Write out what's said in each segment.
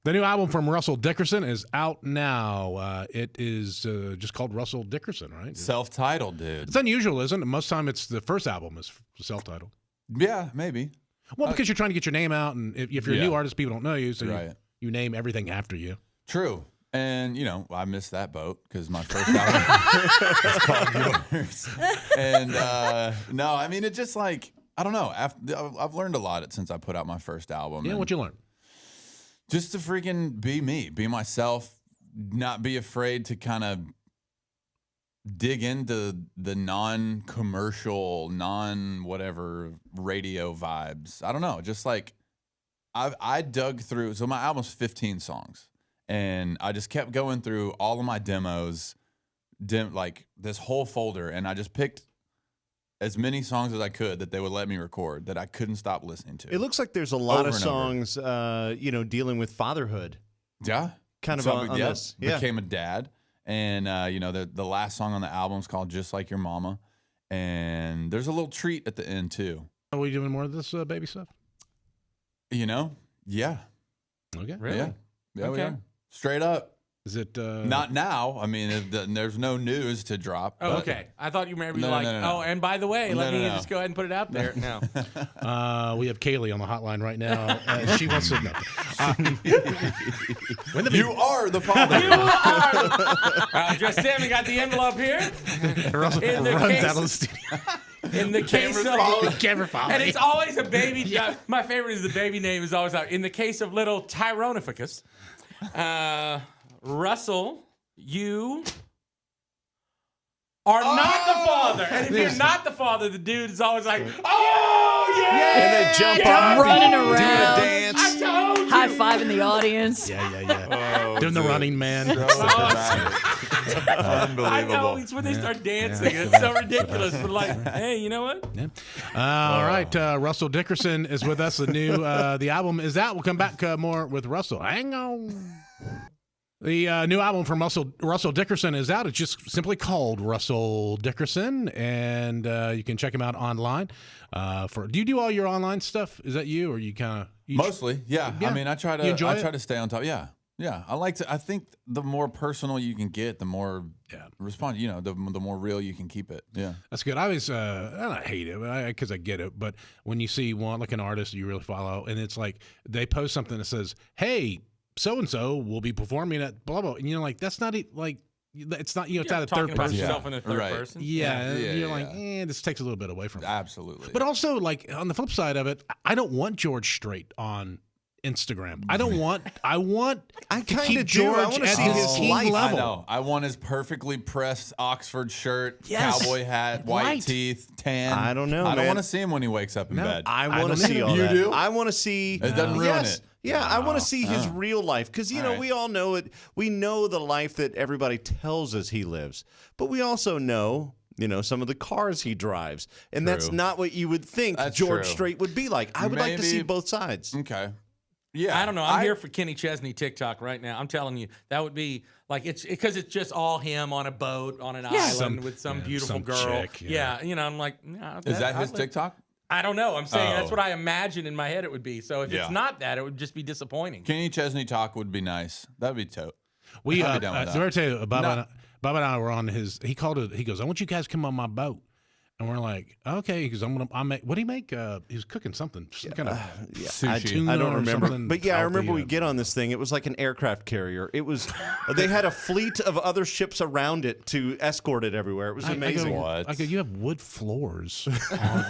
The new album from Russell Dickerson is out now. It is just called Russell Dickerson, right? Self-titled, dude. It's unusual, isn't it? Most time it's the first album is self-titled. Yeah, maybe. Well, because you're trying to get your name out, and if you're a new artist, people don't know you, so you name everything after you. True. And, you know, I missed that boat because my first album was called Yours. And, no, I mean, it just like, I don't know. I've learned a lot since I put out my first album. Yeah, what'd you learn? Just to freaking be me, be myself, not be afraid to kind of dig into the non-commercial, non-whatever radio vibes. I don't know. Just like I dug through. So my album's 15 songs. And I just kept going through all of my demos, like this whole folder. And I just picked as many songs as I could that they would let me record that I couldn't stop listening to. It looks like there's a lot of songs, dealing with fatherhood. Yeah. Kind of on this. Yeah. Became a dad. And, the last song on the album is called Just Like Your Mama. And there's a little treat at the end, too. Are we doing more of this baby stuff? Yeah. Okay. Really? Yeah, okay. We are. Straight up. Is it not now? I mean, there's no news to drop. Oh, okay. I thought you were maybe oh, and by the way, let me just go ahead and put it out there. No. We have Kaylee on the hotline right now. She wants to know. You are the father. You are. Just Sammy got the envelope here. Russell runs out of the studio. In the case of camera follow. And it's always a baby. My favorite is the baby name is always out. In the case of little Tyronoficus. Russell, you are not the father. And if you're not the father, the dude is always like, oh, yeah! And they jump off, running do a around, dance. I told you. high-fiving the audience. Yeah. Doing the running man. Unbelievable. I know, it's when they start dancing. It's so ridiculous. But like, hey, you know what? Yeah. All right, Russell Dickerson is with us. The album is out. We'll come back more with Russell. Hang on. The new album from Russell Dickerson is out. It's just simply called Russell Dickerson, and you can check him out online. Do you do all your online stuff? Is that you, or you kind of mostly? Yeah. I mean, I try to stay on top. Yeah. I think the more personal you can get, the more respond. You know, the more real you can keep it. Yeah, that's good. I always I don't hate it because I get it, but when you see one like an artist you really follow, and it's like they post something that says, "Hey, so and so will be performing at blah blah," and you're like, "That's not like." It's not, it's out of third person. Yourself in the third person. Yeah, you're like, this takes a little bit away from it. Absolutely. But also, like, on the flip side of it, I don't want George Strait on Instagram. I to keep George at his king level. I know. I want his perfectly pressed Oxford shirt, cowboy hat, white teeth, tan. I don't know. I don't want to see him when he wakes up in bed. I want to see all that. You do? I want to see. It doesn't ruin it. Yeah, I want to see his real life because, we all know it. We know the life that everybody tells us he lives. But we also know, some of the cars he drives. And that's not what you would think George Strait would be like. I would like to see both sides. Okay. Yeah. I don't know. I'm here for Kenny Chesney TikTok right now. I'm telling you, that would be like it's because it's just all him on a boat on an island with some beautiful girl. Chick, I'm like, is that his TikTok? I don't know. I'm saying that's what I imagine in my head it would be. So if it's not that, it would just be disappointing. Kenny Chesney talk would be nice. That'd be tote. So I tell you, Bubba and I were on his. He called it. He goes, "I want you guys to come on my boat." And we're like, okay, because I'll make. What did he make? He was cooking something, some kind of sushi. I don't remember, but I remember healthy, we get on this thing. It was like an aircraft carrier. It was. They had a fleet of other ships around it to escort it everywhere. It was amazing. I go, you have wood floors.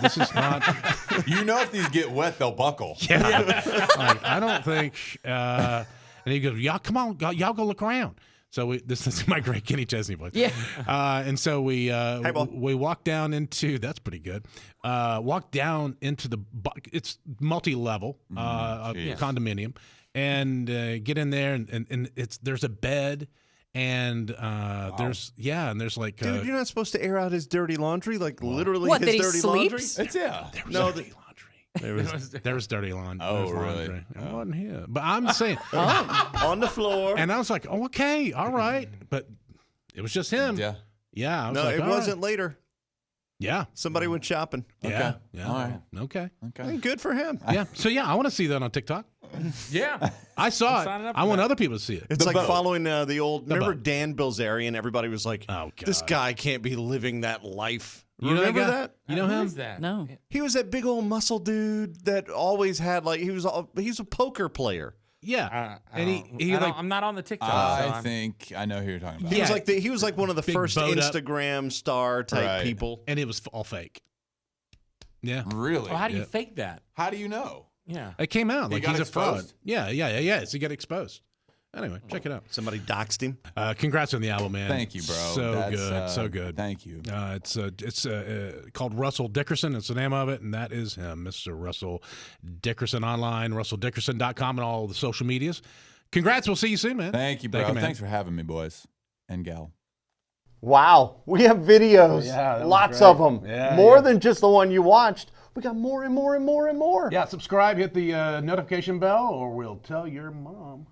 This is not. If these get wet, they'll buckle. Yeah. I don't think. And he goes, y'all, come on, y'all go look around. So this is my great Kenny Chesney voice. Yeah. And so we walk down into, that's pretty good. Walk down into it's multi-level condominium, and get in there and there's a bed. And there's like dude, you're not supposed to air out his dirty laundry, like literally what, his dirty laundry. Sleeps? It's dirty laundry. There was dirty laundry. Oh, really? It wasn't here. But I'm saying on the floor. And I was like, oh, okay, all right. But it was just him. Yeah. Yeah. I was it wasn't later. Yeah. Somebody went shopping. Yeah. Okay. Yeah. All right. Okay. Good for him. Yeah. So I want to see that on TikTok. Yeah. I saw signing it. up I for want that. other people to see it. It's like boat. following the old. Remember boat. Dan Bilzerian? Everybody was like, Oh, "This God. guy can't be living that life." You know Remember guy? that? You know Who him? is that? No. He was that big old muscle dude that always had like he's a poker player. Yeah. I And he like I'm not on the TikTok. so I I'm- think I know who you're talking about. He Yeah. was like one of the Big first boat up. Instagram star type Right. people. and it was all fake. Yeah. Really? Well, how do you Yeah. fake that? How do you know? Yeah. It came out He like got he's a fraud. exposed? Yeah. So he got exposed. Anyway, check it out. Somebody doxed him. Congrats on the album, man. Thank you, bro. So That's, good, so good. Thank you. It's called Russell Dickerson. It's the name of it, and that is him, Mr. Russell Dickerson online, RussellDickerson.com, and all the social medias. Congrats. We'll see you soon, man. Thank you, bro. man. Thanks for having me, boys and gal. Wow, we have videos, Yeah, that was lots great. of them, Yeah, more yeah. than just the one you watched. We got more and more and more and more. Yeah, subscribe, hit the notification bell, or we'll tell your mom.